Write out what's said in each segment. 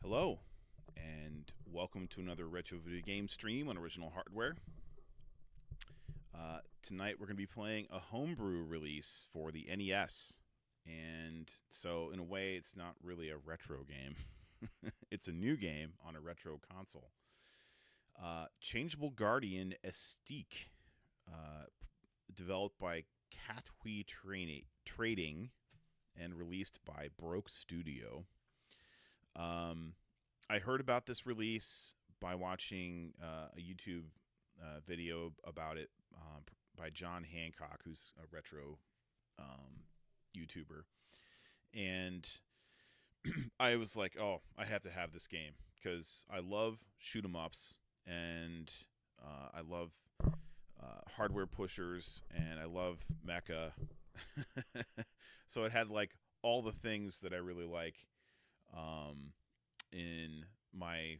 Hello, and welcome to another retro video game stream on original hardware. Tonight we're going to be playing a homebrew release for the NES, and so in a way it's not really a retro game. It's a new game on a retro console. Changeable Guardian Estique, developed by Cat Hui Trading and released by Broke Studio. I heard about this release by watching a YouTube video about it by John Hancock, who's a retro YouTuber. And I was like, oh, I have to have this game because I love shoot 'em ups and I love hardware pushers and I love mecha. So it had like all the things that I really like in my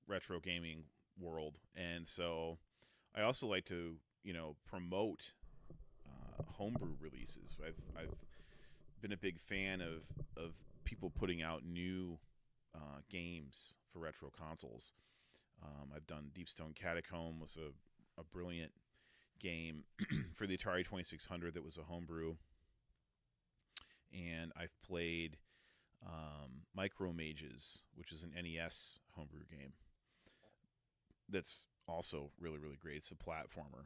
retro gaming world. And so I also like to, promote homebrew releases. I've been a big fan of people putting out new games for retro consoles. I've done Deepstone Catacomb, was a brilliant game for the Atari 2600 that was a homebrew. And I've played Micro Mages, which is an NES homebrew game that's also really, really great. It's a platformer.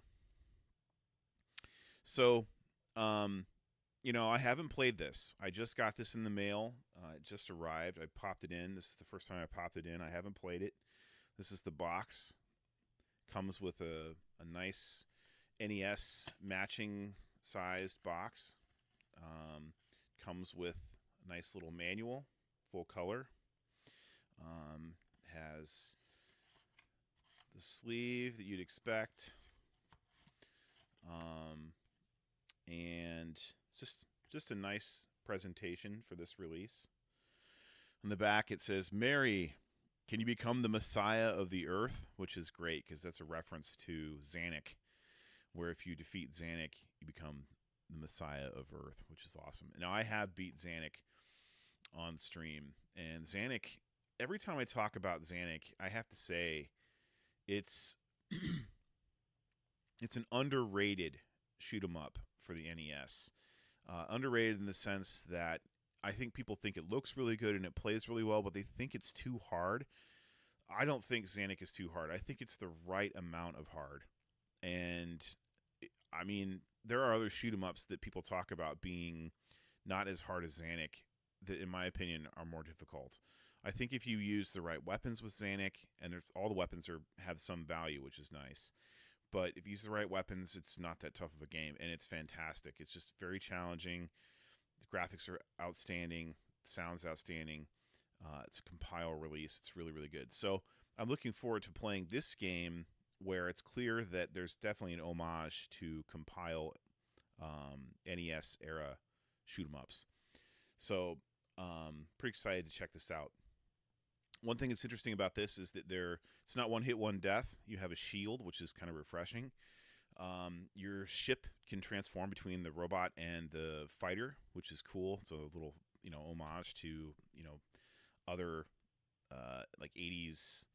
So, I haven't played this. I just got this in the mail. It just arrived. I popped it in. This is the first time I popped it in. I haven't played it. This is the box. Comes with a nice NES matching sized box. Comes with a nice little manual, full color. Has the sleeve that you'd expect. And just a nice presentation for this release. On the back it says, "Mary, can you become the Messiah of the Earth?" Which is great because that's a reference to Zanuck, where if you defeat Zanuck, you become the Messiah of Earth, which is awesome. Now I have beat Zanuck on stream, and Zanuck, every time I talk about Zanuck, I have to say it's it's an underrated shoot 'em up for the NES. Underrated in the sense that I think people think it looks really good and it plays really well, but they think it's too hard. I don't think Zanuck is too hard. I think it's the right amount of hard. And I mean, there are other shoot 'em ups that people talk about being not as hard as Zanuck that, in my opinion, are more difficult. I think if you use the right weapons with Zanuck, and all the weapons have some value, which is nice. But if you use the right weapons, it's not that tough of a game, and it's fantastic. It's just very challenging. The graphics are outstanding. The sound's outstanding. It's a compile release. It's really, really good. So I'm looking forward to playing this game where it's clear that there's definitely an homage to compile NES era shoot 'em ups. So pretty excited to check this out. One thing that's interesting about this is that it's not one hit, one death. You have a shield, which is kind of refreshing. Your ship can transform between the robot and the fighter, which is cool. It's a little, homage to, other like 80s,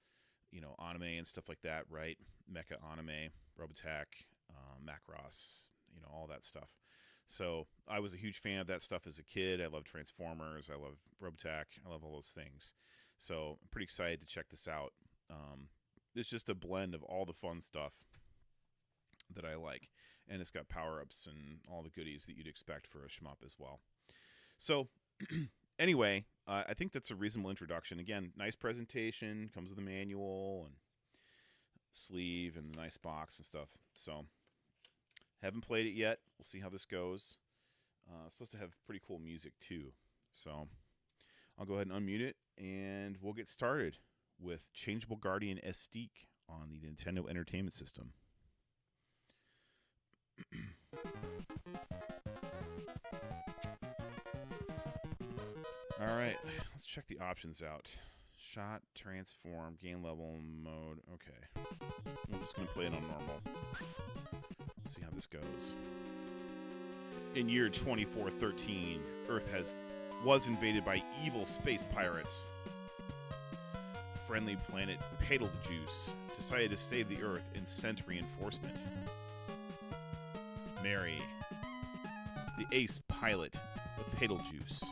anime and stuff like that, right? Mecha anime, Robotech, Macross, all that stuff. So I was a huge fan of that stuff as a kid. I love Transformers. I love Robotech. I love all those things. So I'm pretty excited to check this out. It's just a blend of all the fun stuff that I like. And it's got power-ups and all the goodies that you'd expect for a shmup as well. So anyway, I think that's a reasonable introduction. Again, nice presentation. Comes with a manual and sleeve and the nice box and stuff. So haven't played it yet. We'll see how this goes. It's supposed to have pretty cool music too. So I'll go ahead and unmute it, and we'll get started with Changeable Guardian Estique on the Nintendo Entertainment System. All right, let's check the options out. Shot, transform, gain level, mode. Okay. I'm just going to play it on normal. See how this goes. In year 2413, Earth was invaded by evil space pirates. friendly planet Betelgeuse decided to save the Earth and sent reinforcement. Mary, the ace pilot of Betelgeuse.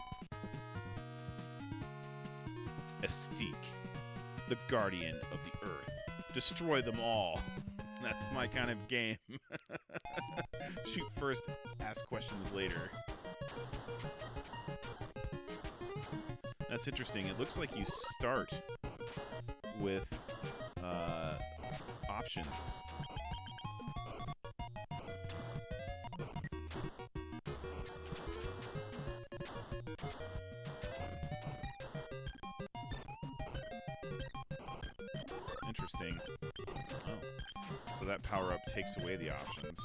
Estique, the guardian of the Earth. Destroy them all. That's my kind of game. Shoot first, ask questions later. That's interesting. It looks like you start with options. Interesting. Oh. So that power-up takes away the options.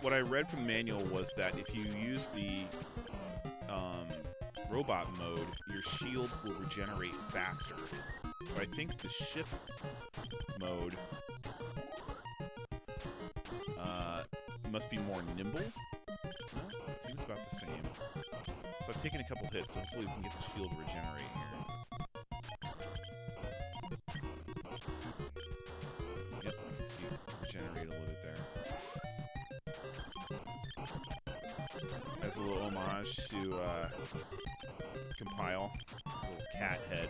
What I read from the manual was that if you use the robot mode, your shield will regenerate faster. So I think the ship mode must be more nimble. No, it seems about the same. So I've taken a couple hits, so hopefully we can get the shield to regenerate here. Yep, I can see it regenerate a little bit there. As a little homage to Compile, a little cat head.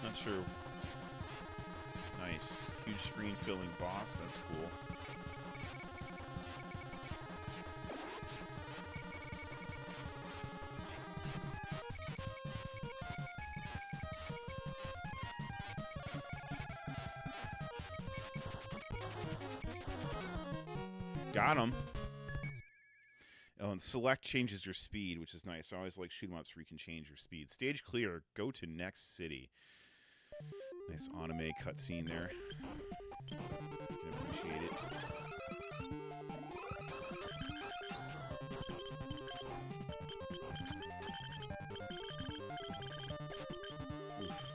Not sure. Nice. Huge screen filling boss. That's cool. Got him. Oh, and select changes your speed, which is nice. I always like shoot 'em ups where you can change your speed. Stage clear. Go to next city. Nice anime cutscene there. Can appreciate it. Oof.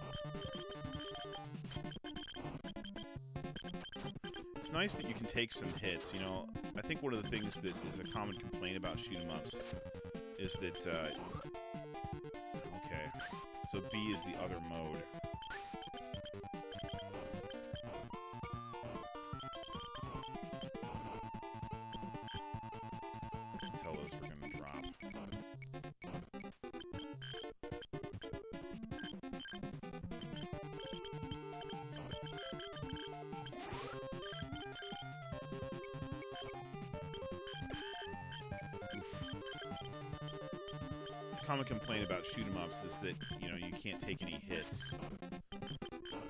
It's nice that you can take some hits. You know, I think one of the things that is a common complaint about shoot 'em ups is that okay, so B is the other mode. Tell those we're gonna drop. Common complaint about shoot 'em ups is that, you know, you can't take any hits,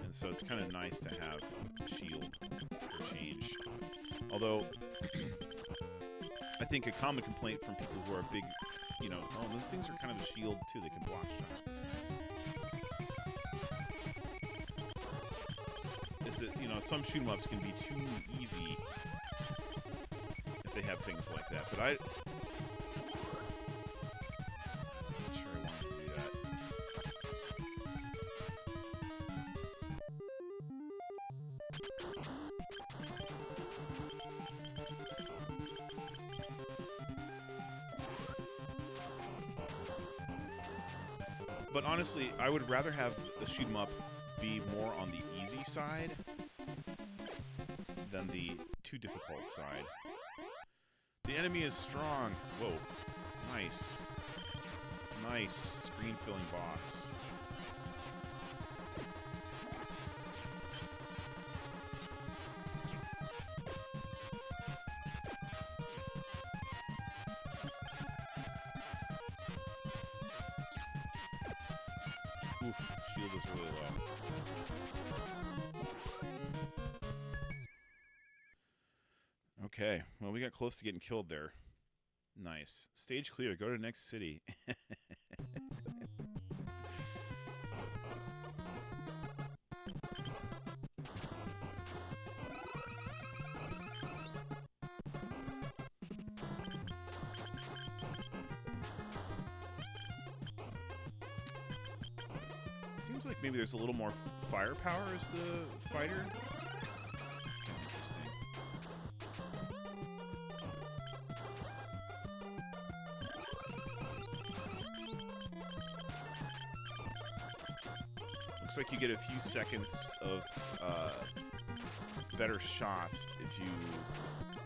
and so it's kind of nice to have a shield for change. Although I think a common complaint from people who are big, you know, oh, those things are kind of a shield too, they can block shots. That's nice. Is that, you know, some shoot 'em ups can be too easy if they have things like that, but I'm not sure I want to do that. But honestly, I would rather have the shoot 'em up be more on the easy side than the too difficult side. The enemy is strong. Whoa. Nice. Nice screen-filling boss. Oof, shield is really low. Okay, well, we got close to getting killed there. Nice. Stage clear. Go to next city. Seems like maybe there's a little more firepower as the fighter. It's kind of interesting. Looks like you get a few seconds of better shots if you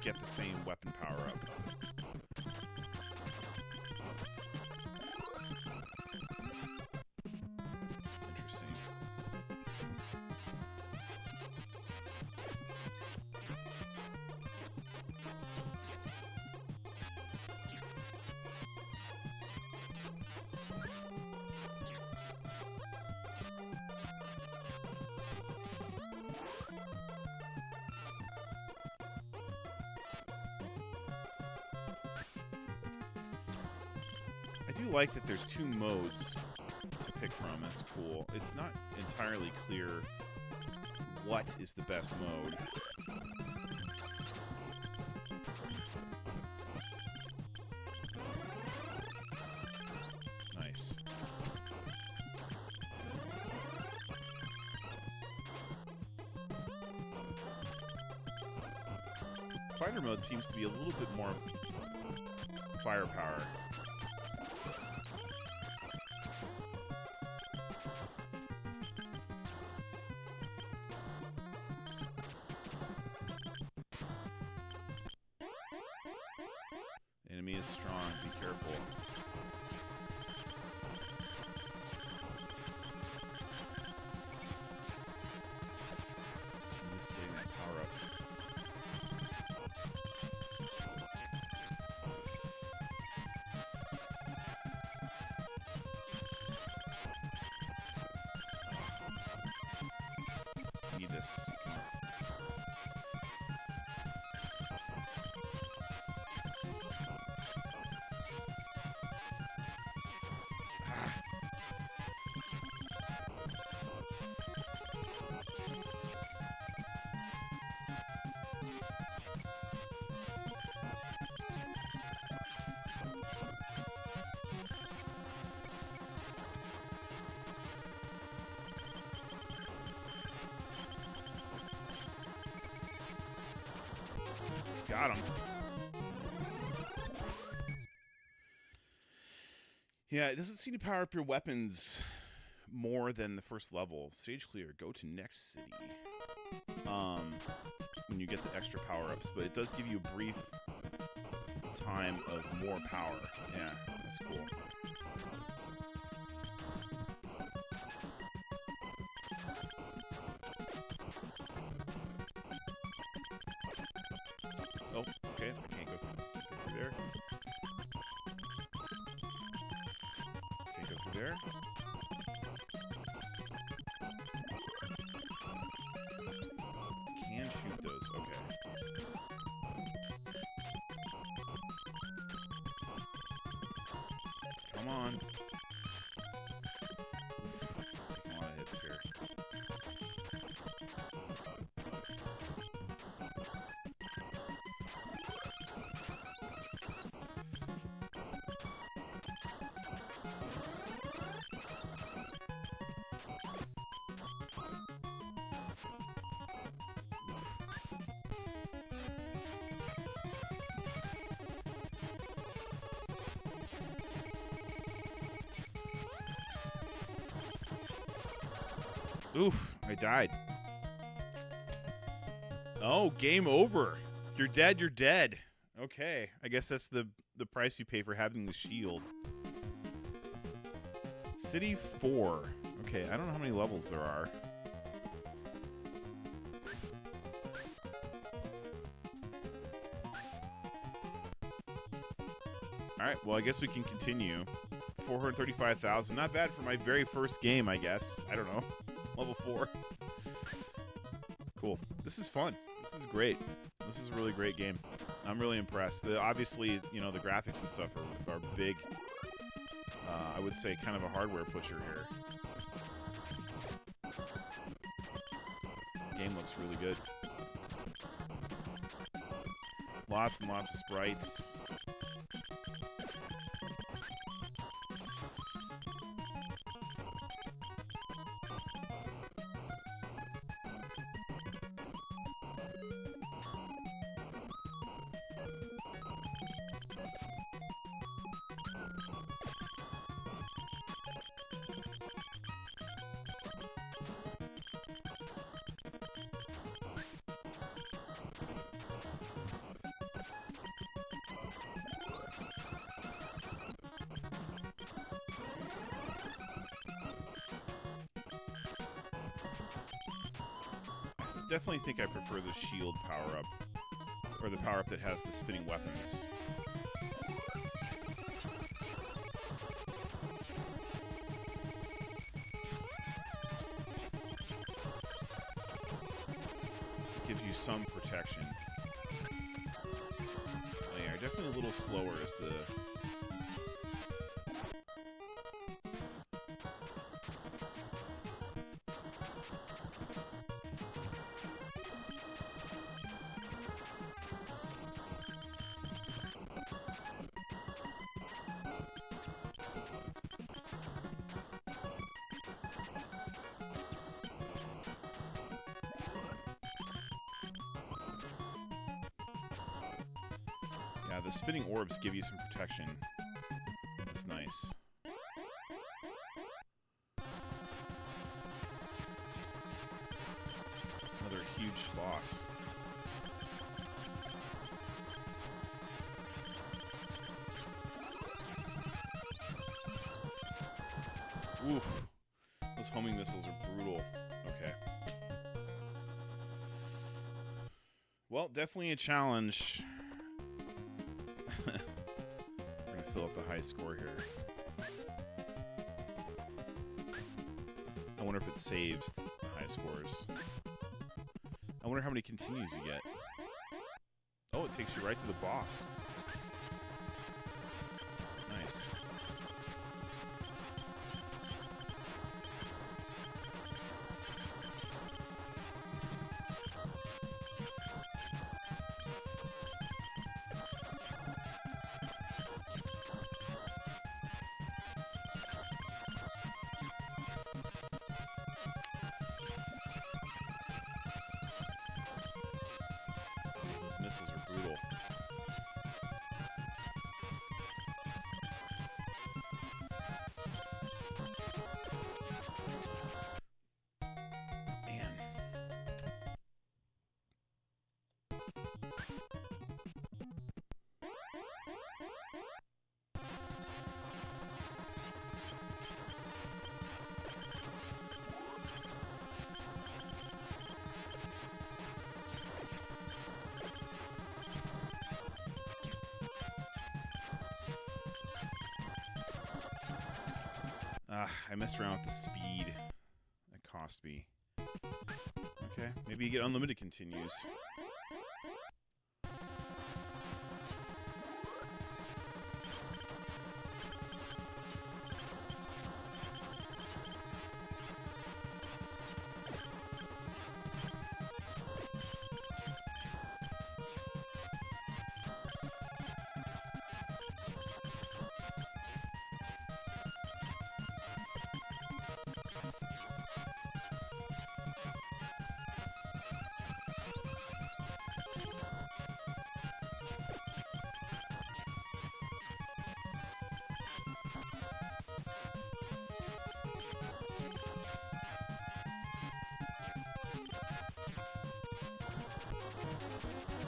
get the same weapon power up. Interesting. I do like that there's two modes to pick from. That's cool. It's not entirely clear what is the best mode. Nice. Fighter mode seems to be a little bit more firepower. Enemy is strong. Be careful. I missed getting that power up. Need this. Got him. Yeah, it doesn't seem to power up your weapons more than the first level. Stage clear. Go to next city. When you get the extra power-ups, but it does give you a brief time of more power. Yeah, that's cool. Oh, okay. I can't go through there. Can't go through there. Can shoot those. Okay. Come on. Oof. Taking a lot of hits here. Oof, I died. Oh, game over. If you're dead, you're dead. Okay, I guess that's the price you pay for having the shield. City 4. Okay, I don't know how many levels there are. Alright, well, I guess we can continue. 435,000. Not bad for my very first game, I guess. I don't know. Level 4. Cool. This is fun. This is great. This is a really great game. I'm really impressed. Obviously, you know, the graphics and stuff are big. I would say kind of a hardware pusher here. Game looks really good. Lots and lots of sprites. definitely think I prefer the shield power-up, or the power-up that has the spinning weapons. It gives you some protection. Oh, yeah, definitely a little slower as the... Yeah, the spinning orbs give you some protection. That's nice. Another huge boss. Oof. Those homing missiles are brutal. Okay. Well, definitely a challenge. We're going to fill up the high score here. I wonder if it saves the high scores. I wonder how many continues you get. Oh, it takes you right to the boss. Nice. Those missiles are brutal. Man. I messed around with the speed. That cost me. Okay, maybe you get unlimited continues.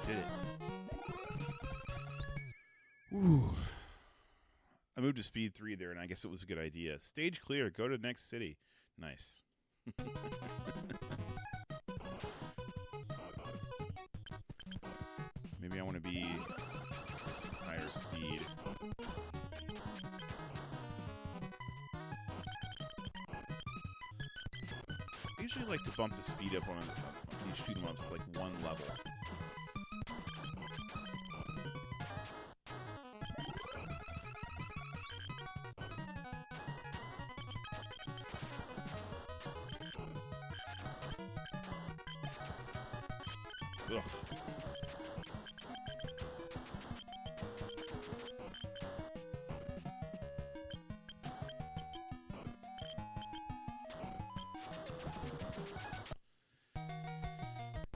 Did it. Ooh. I moved to speed 3 there, and I guess it was a good idea. Stage clear. Go to next city. Nice. Maybe I want to be this higher speed. I usually like to bump the speed up on these shoot 'em ups like one level. Ugh.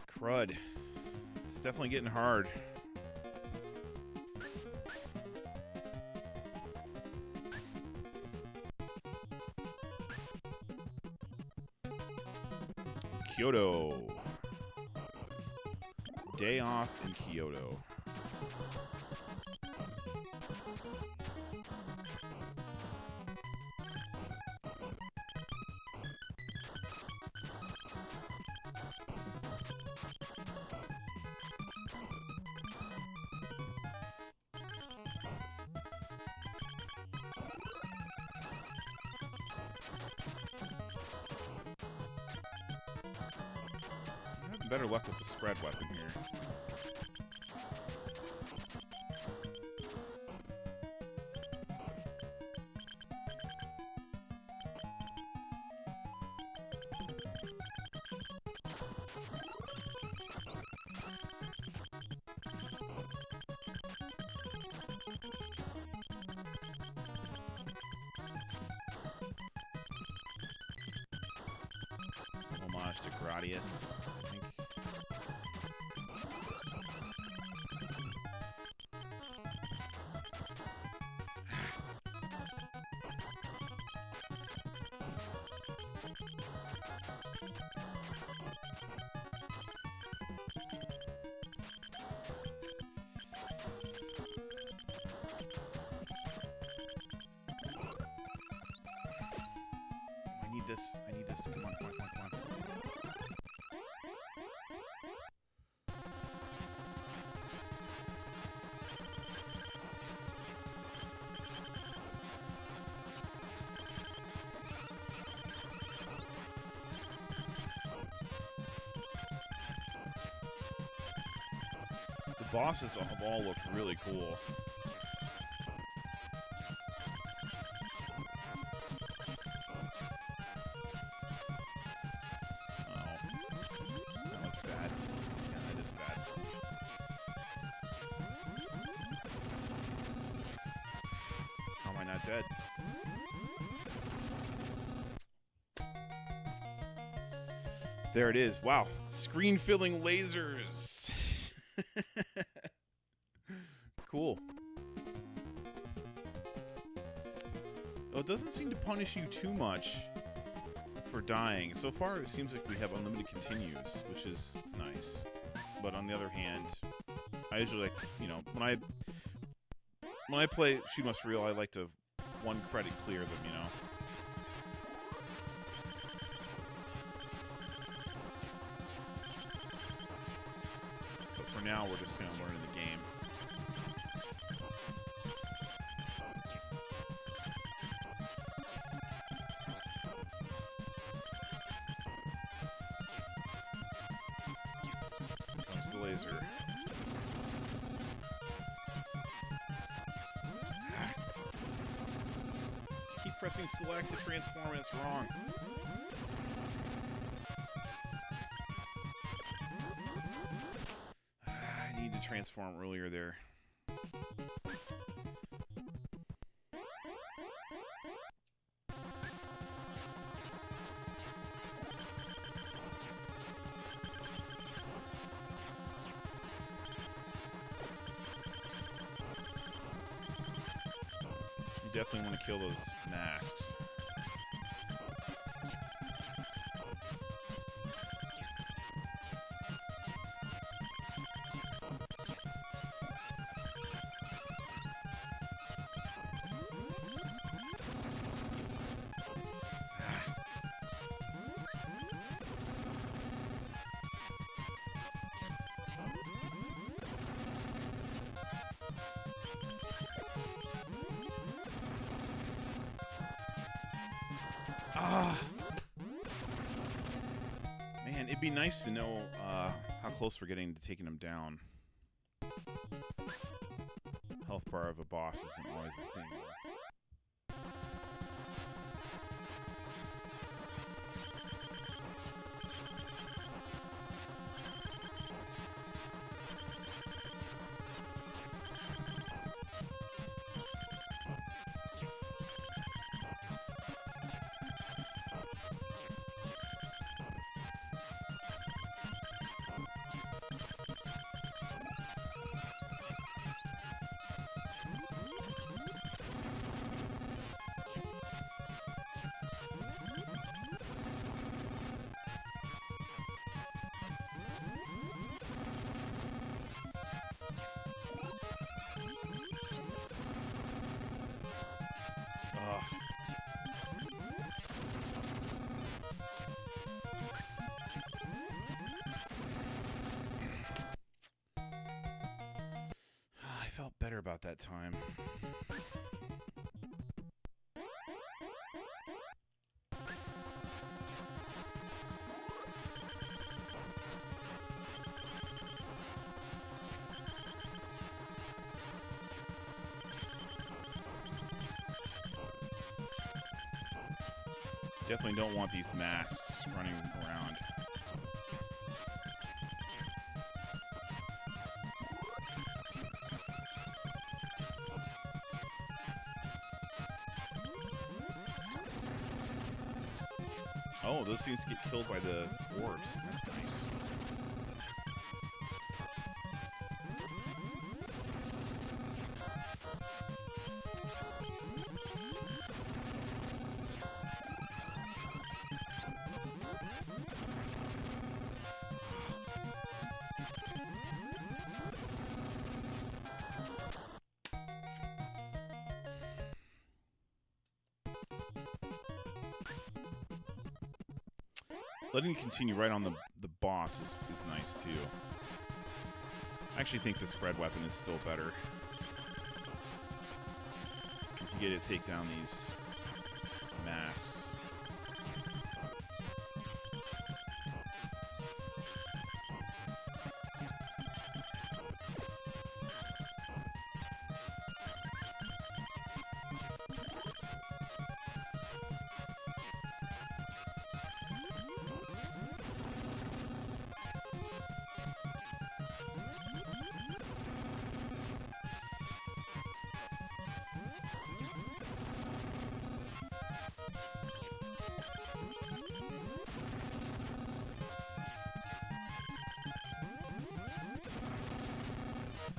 Crud. It's definitely getting hard. Kyoto. Day off in Kyoto. better luck with the spread weapon here. Homage to Gradius, I think. I need this. I need this. Come on, come on, come on, come on. The bosses have all looked really cool. That looks bad. Yeah, that is bad. How am I not dead? There it is. Wow. Screen-filling lasers. Cool. Well, it doesn't seem to punish you too much for dying. So far, it seems like we have unlimited continues, which is nice. But on the other hand, I usually like to, you know, when I play Shoot 'em Ups for real, I like to one credit clear them, you know. But for now, we're just gonna learn the game. Laser. Keep pressing select to transform and it's wrong. I need to transform earlier there. Definitely want to kill those masks. Man, it'd be nice to know how close we're getting to taking him down. Health bar of a boss isn't always a thing. I felt better about that time. Definitely don't want these masks running around. Oh, those things get killed by the orbs. That's nice. Letting you continue right on the boss is nice, too. I actually think the spread weapon is still better. Because you get to take down these masks.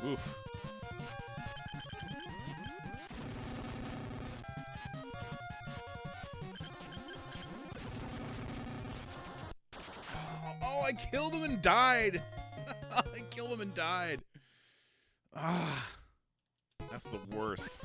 Oof. Oh, I killed him and died. I killed him and died. Ah, that's the worst.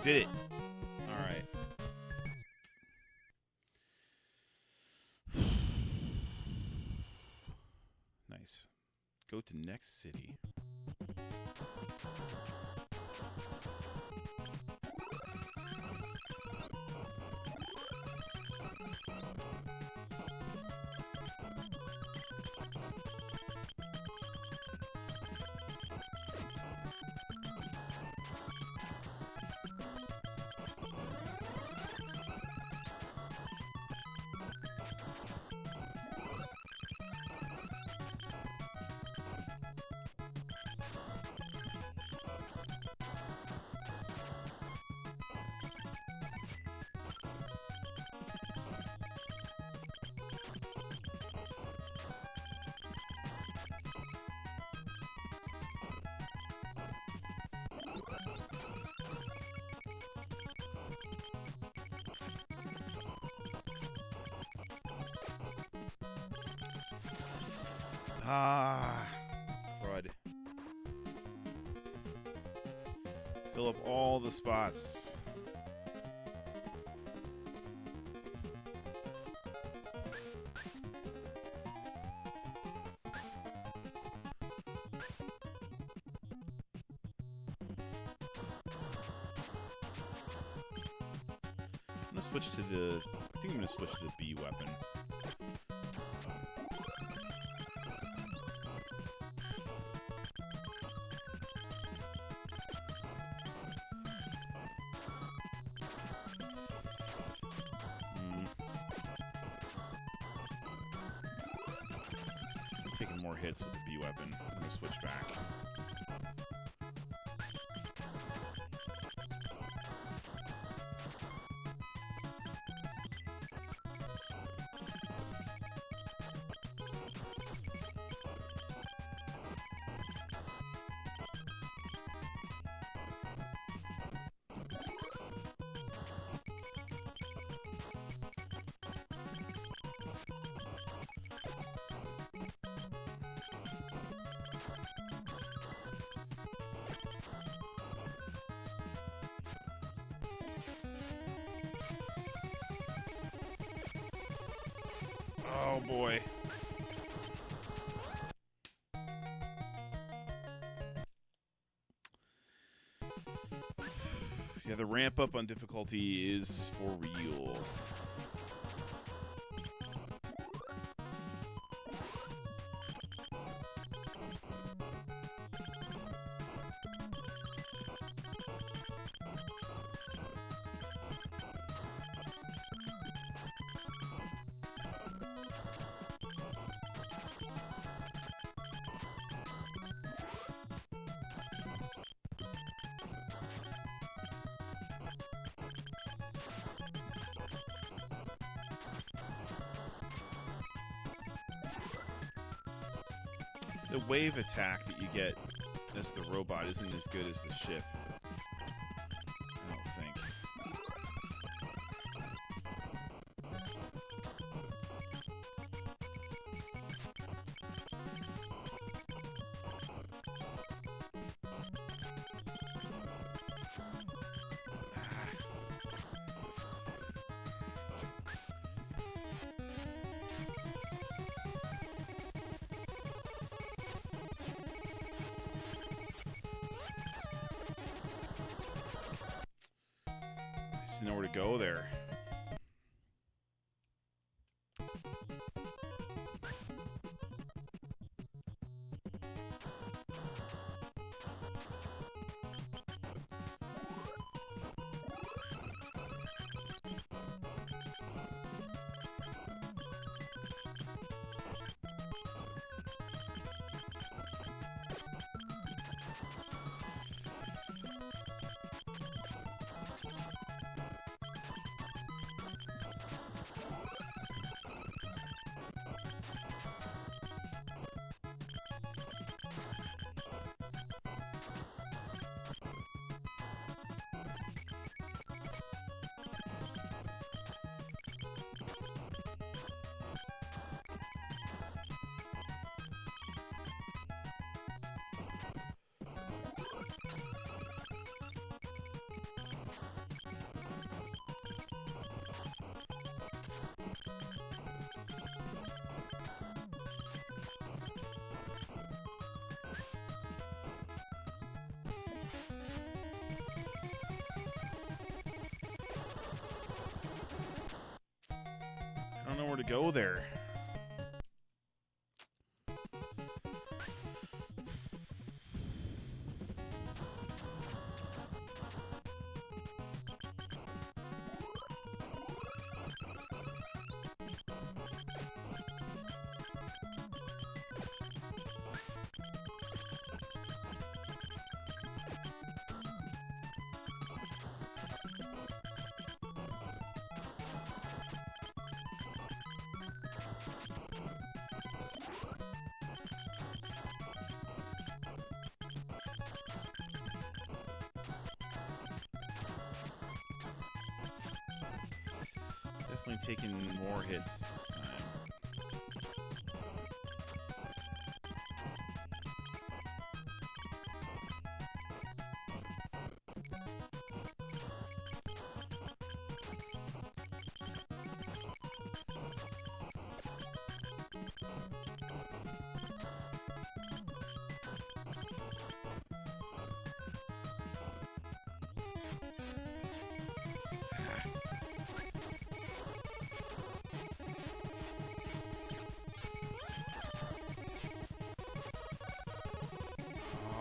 Did it. All right. Nice. Go to next city. Ah, crud. Fill up all the spots. I'm gonna switch to the... I think I'm gonna switch to the B weapon. Taking more hits with the B weapon. I'm gonna switch back. Oh, boy. Yeah, the ramp up on difficulty is for real. The wave attack that you get as the robot isn't as good as the ship. I don't think. I just know where to go there. I don't know where to go there. Definitely taking more hits this time.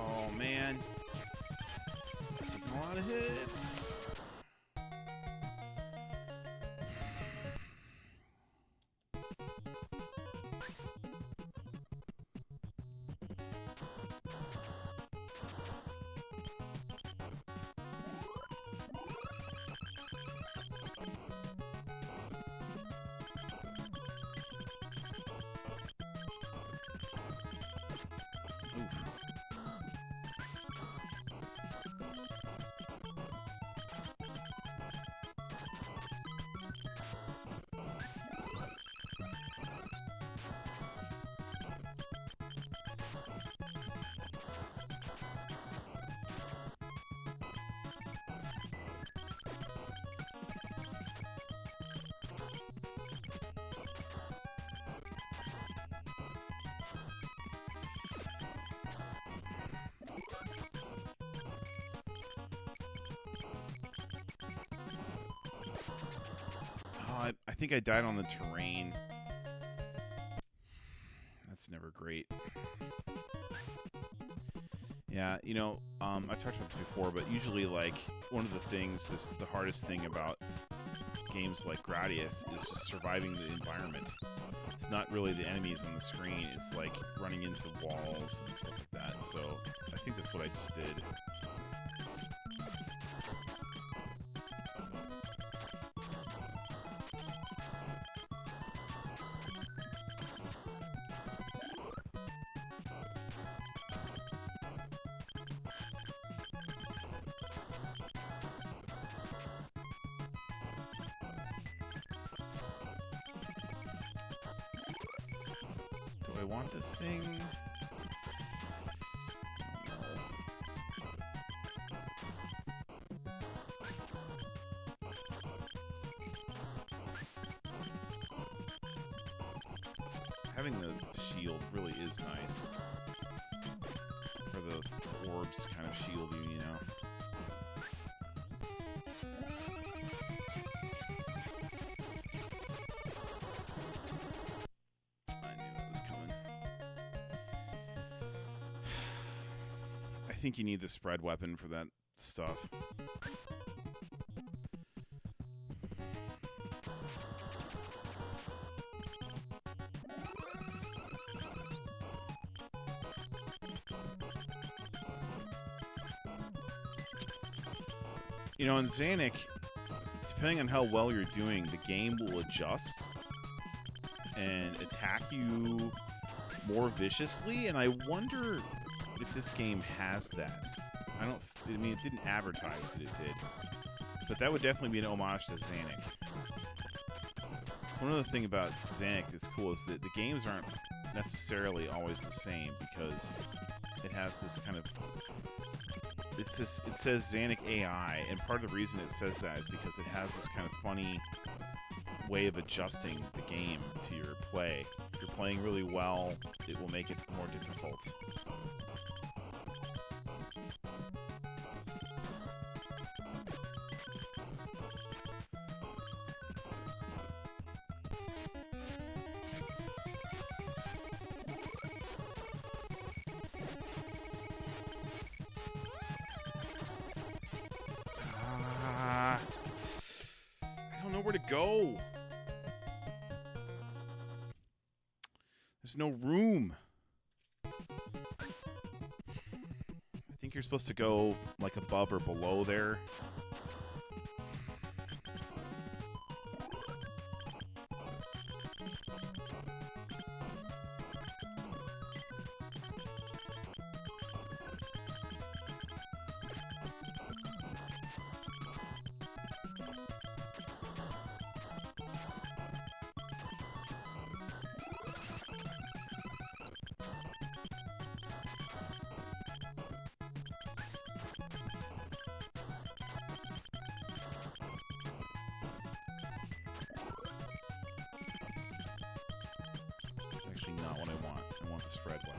Oh, man. Taking a lot of hits. think I died on the terrain. That's never great. Yeah, you know, I've talked about this before, but usually, like, one of the things, the hardest thing about games like Gradius is just surviving the environment. It's not really the enemies on the screen, it's like running into walls and stuff like that. So I think that's what I just did. Do I want this thing? Having the shield really is nice. Or the orbs kind of shield you, you know. I think you need the spread weapon for that stuff. You know, in Xanic, depending on how well you're doing, the game will adjust and attack you more viciously, and I wonder if this game has that. I mean, it didn't advertise that it did, but that would definitely be an homage to Xanic. It's one of the things about Xanic that's cool is that the games aren't necessarily always the same, because it has this kind of... it says Xanic AI, and part of the reason it says that is because it has this kind of funny way of adjusting the game to your play. If you're playing really well, it will make it more difficult. Where to go? There's no room. I think you're supposed to go like above or below there. Not what I want. I want the spread weapon.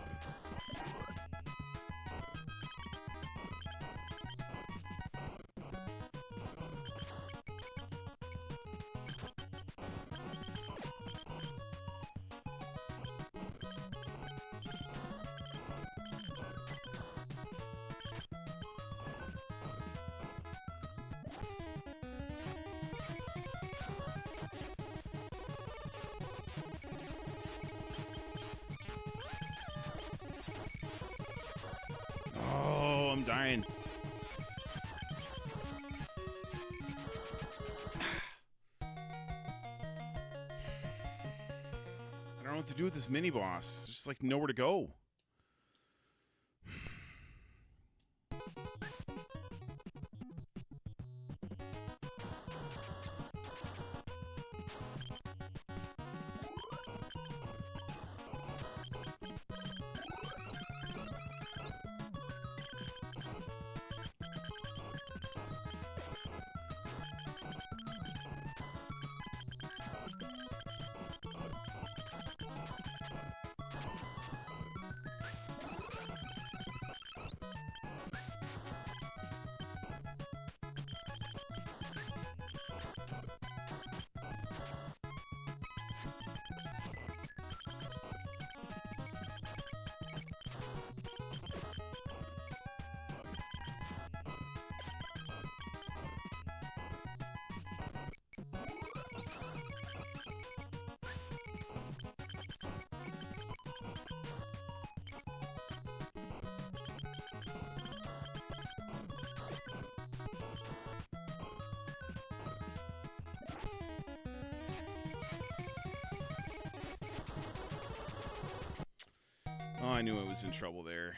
I'm dying. I don't know what to do with this mini boss. There's just like nowhere to go. I knew I was in trouble there.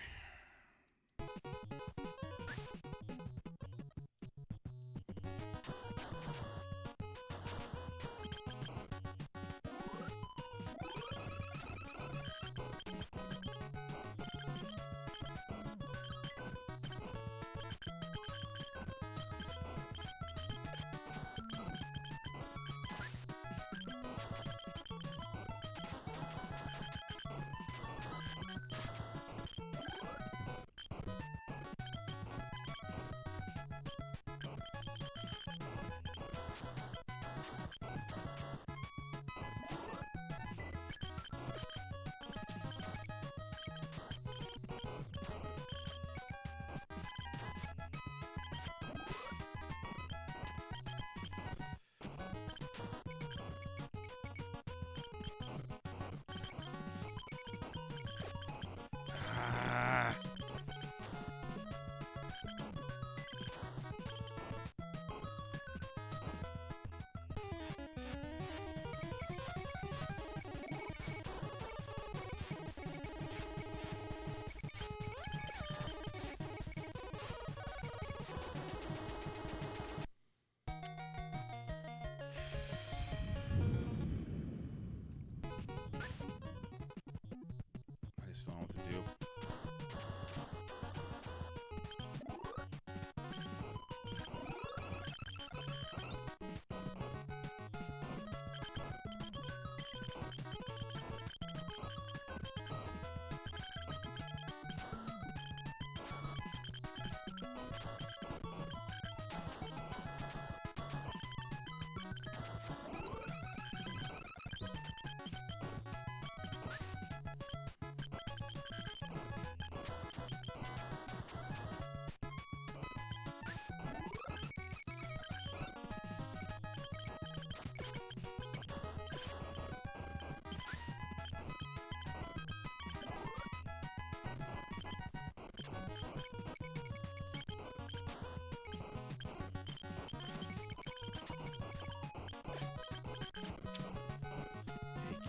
I just don't know what to do.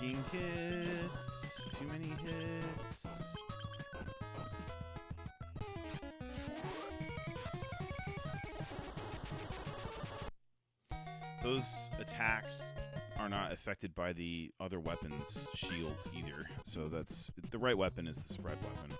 Taking hits. Too many hits. Those attacks are not affected by the other weapons' shields either. So that's the right weapon is the spread weapon.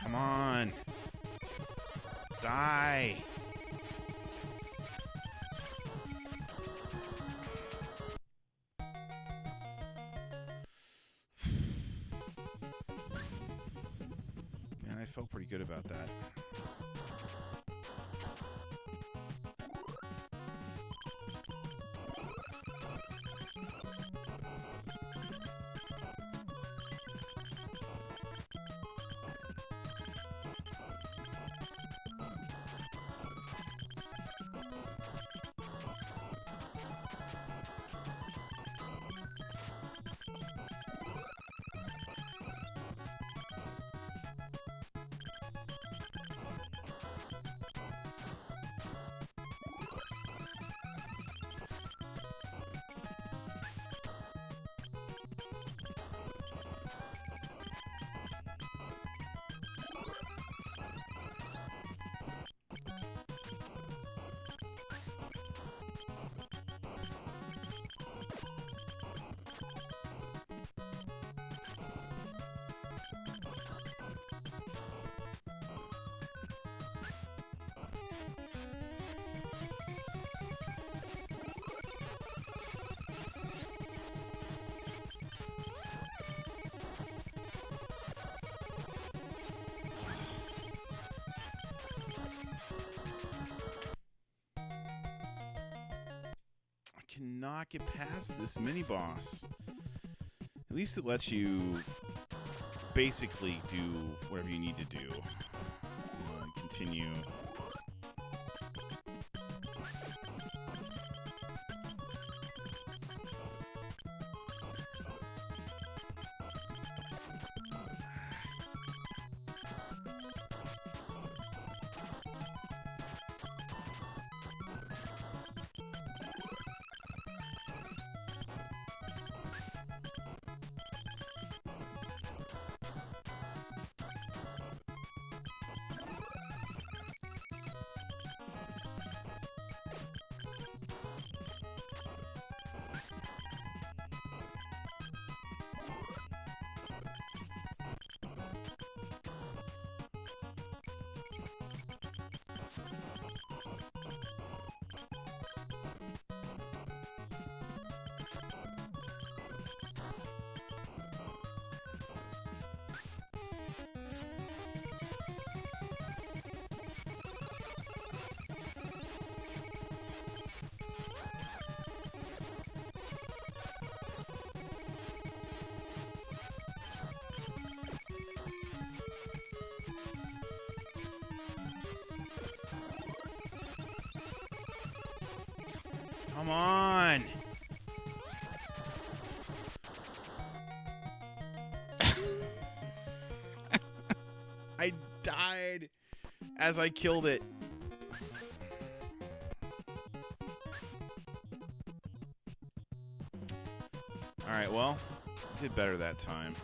Come on. Die. Man, I felt pretty good about that. cannot get past this mini-boss. At least it lets you basically do whatever you need to do. Continue. Come on! I died as I killed it. Alright, well, I did better that time.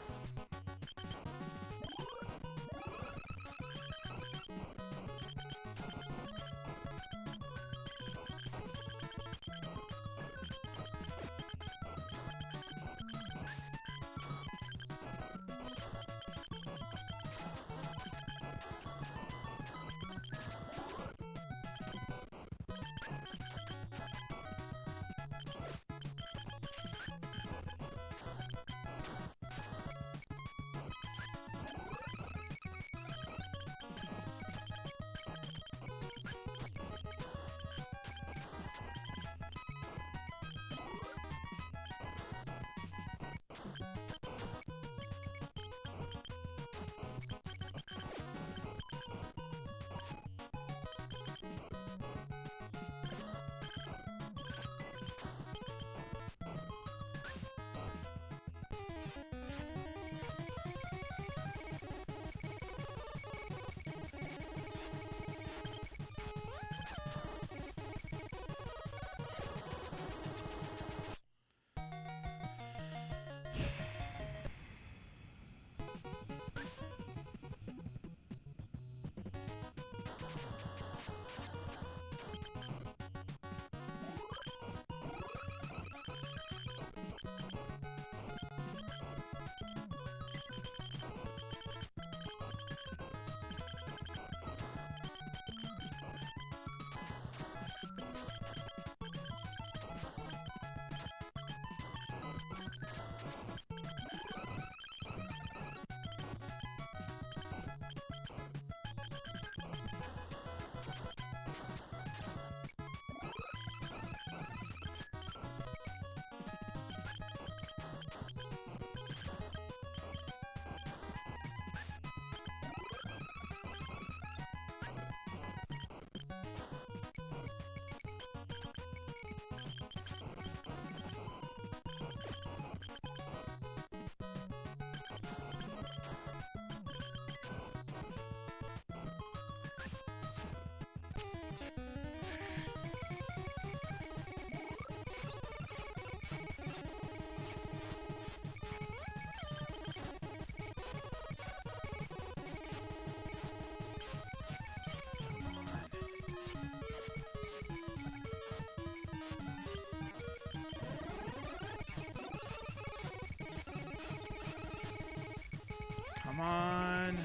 Come on.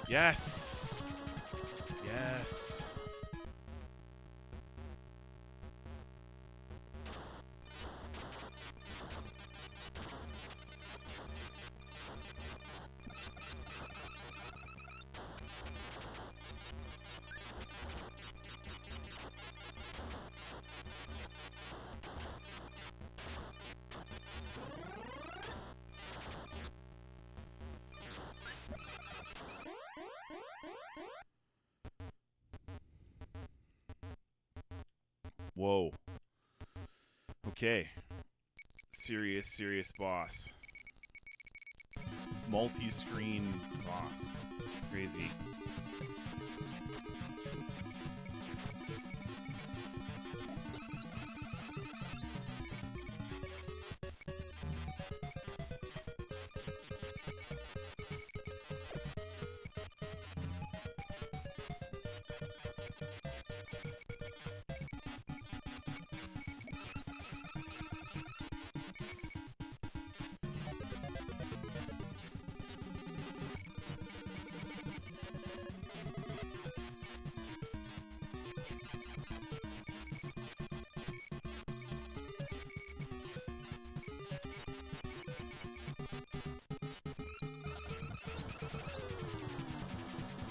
Yes. Yes. Whoa. Okay. Serious boss. Multi-screen boss. Crazy.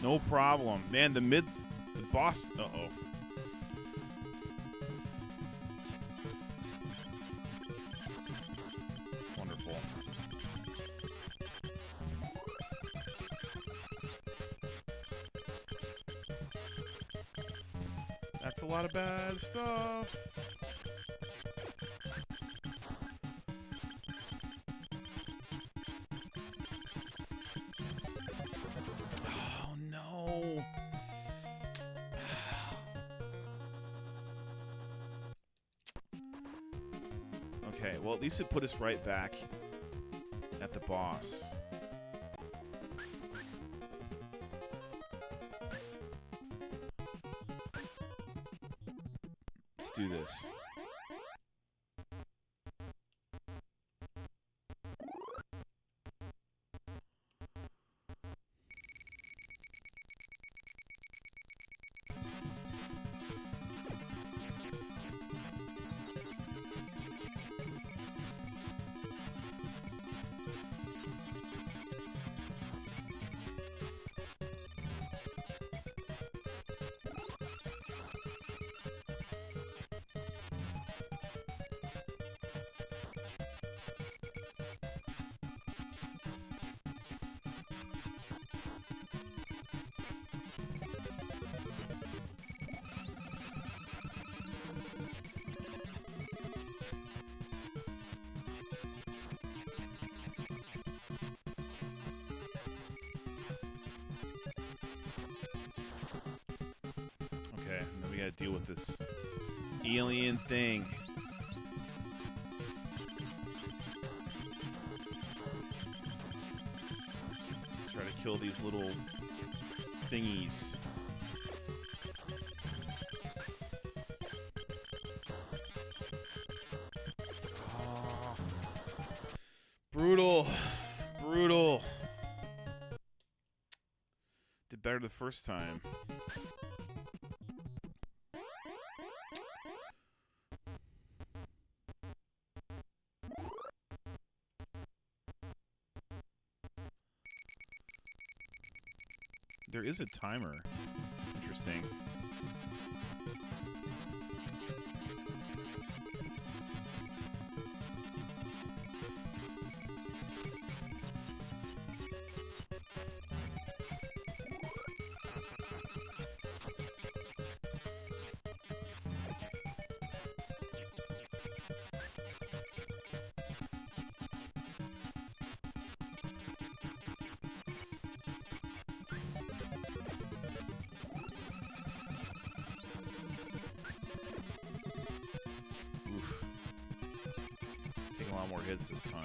No problem. Man, the boss... Uh-oh. Wonderful. That's a lot of bad stuff. Oh, no. Okay, well, at least it put us right back at the boss. Let's do this. Okay, and then we gotta deal with this alien thing. Try to kill these little thingies. Oh, brutal. Brutal. Did better the first time. There is a timer. Interesting. Taking a lot more hits this time.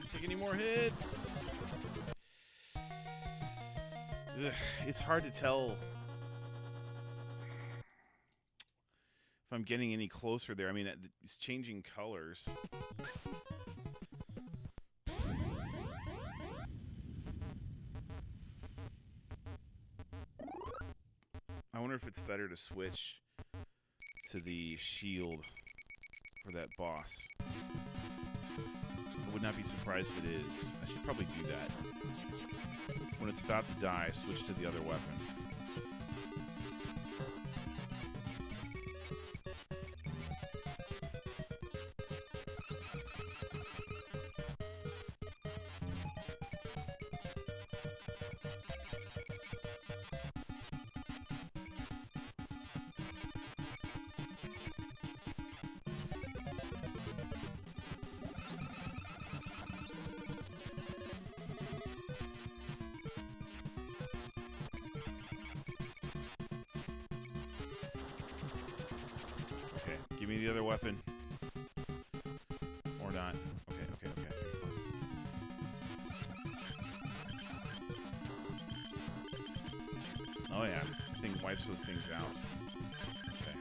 Take any more hits? Ugh, it's hard to tell if I'm getting any closer there. I mean, it's changing colors. wonder if it's better to switch to the shield for that boss. I would not be surprised if it is. I should probably do that. When it's about to die, switch to the other weapon. Give me the other weapon. Or not. Okay. Oh yeah. Thing wipes those things out. Okay.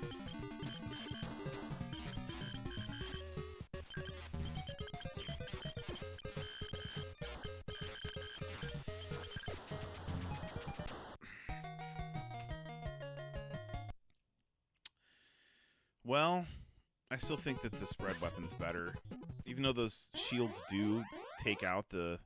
Well, I still think that this red weapon's better. Even though those shields do take out the...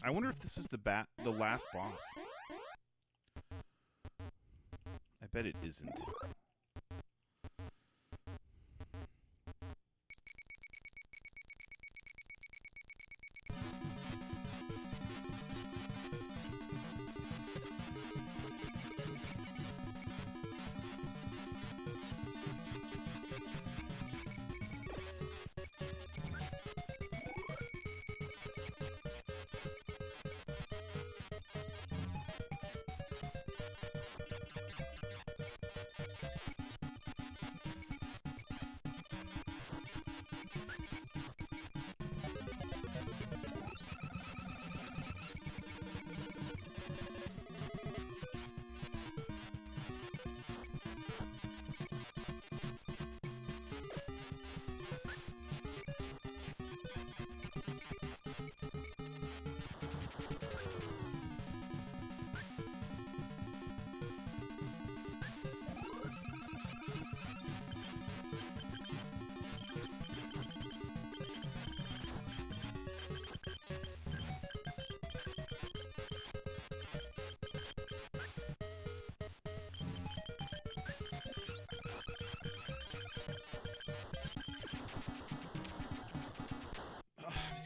I wonder if this is the last boss. I bet it isn't.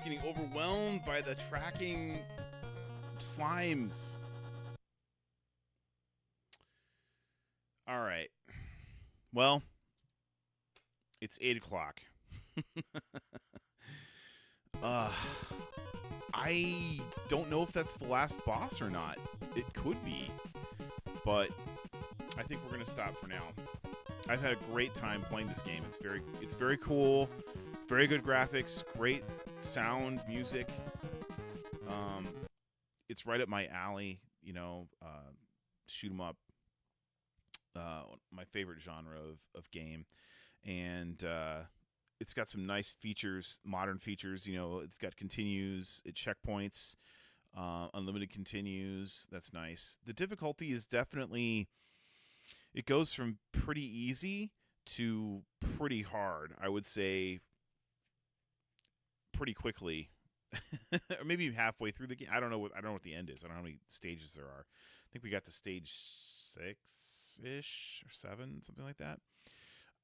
Getting overwhelmed by the tracking slimes. All right. Well, it's 8 o'clock. I don't know if that's the last boss or not. It could be, but I think we're going to stop for now. I've had a great time playing this game. It's very cool, very good graphics, great sound, music. Um, it's right up my alley. Shoot 'em up. My favorite genre of game, and it's got some nice features, modern features. It's got continues, it checkpoints, unlimited continues. That's nice. The difficulty is definitely, it goes from pretty easy to pretty hard. I would say pretty quickly, or maybe halfway through the game. I don't know what the end is. I don't know how many stages there are. I think we got to stage 6 ish or 7, something like that.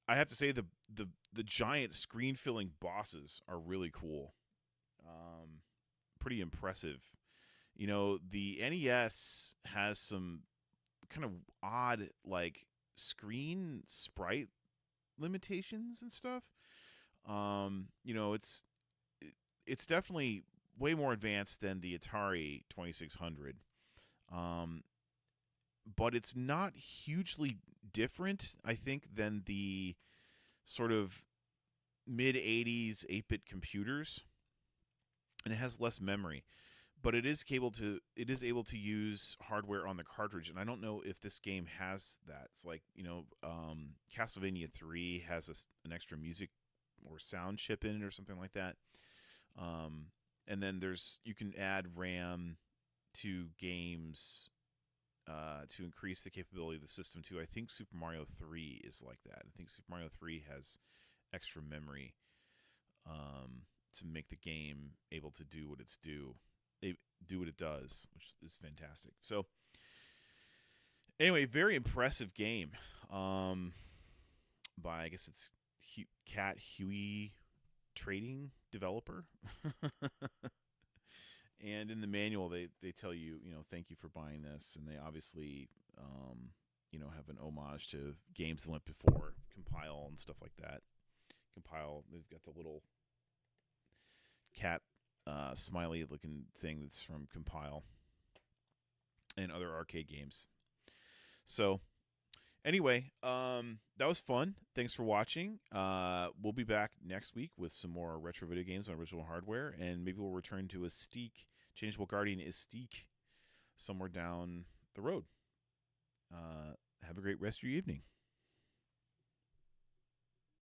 I have to say the giant screen filling bosses are really cool. Um, Pretty impressive. The NES has some kind of odd like screen sprite limitations and stuff. It's definitely way more advanced than the Atari 2600. Um, but it's not hugely different, I think, than the sort of mid 80s 8-bit computers, and it has less memory. But it is able to use hardware on the cartridge, and I don't know if this game has that. It's like, Castlevania 3 has an extra music or sound chip in it or something like that. Um, and then you can add RAM to games to increase the capability of the system too. I think Super Mario 3 is like that. I think Super Mario 3 has extra memory to make the game able to do what do what it does, which is fantastic. So anyway, very impressive game. By, I guess it's Cat Hui Trading developer. And in the manual, they tell you, thank you for buying this, and they obviously, have an homage to games that went before, Compile and stuff like that. Compile, they've got the little cat smiley looking thing that's from Compile and other arcade games. So anyway, that was fun. Thanks for watching. We'll be back next week with some more retro video games on original hardware, and maybe we'll return to Estique, Changeable Guardian Estique, somewhere down the road. Have a great rest of your evening.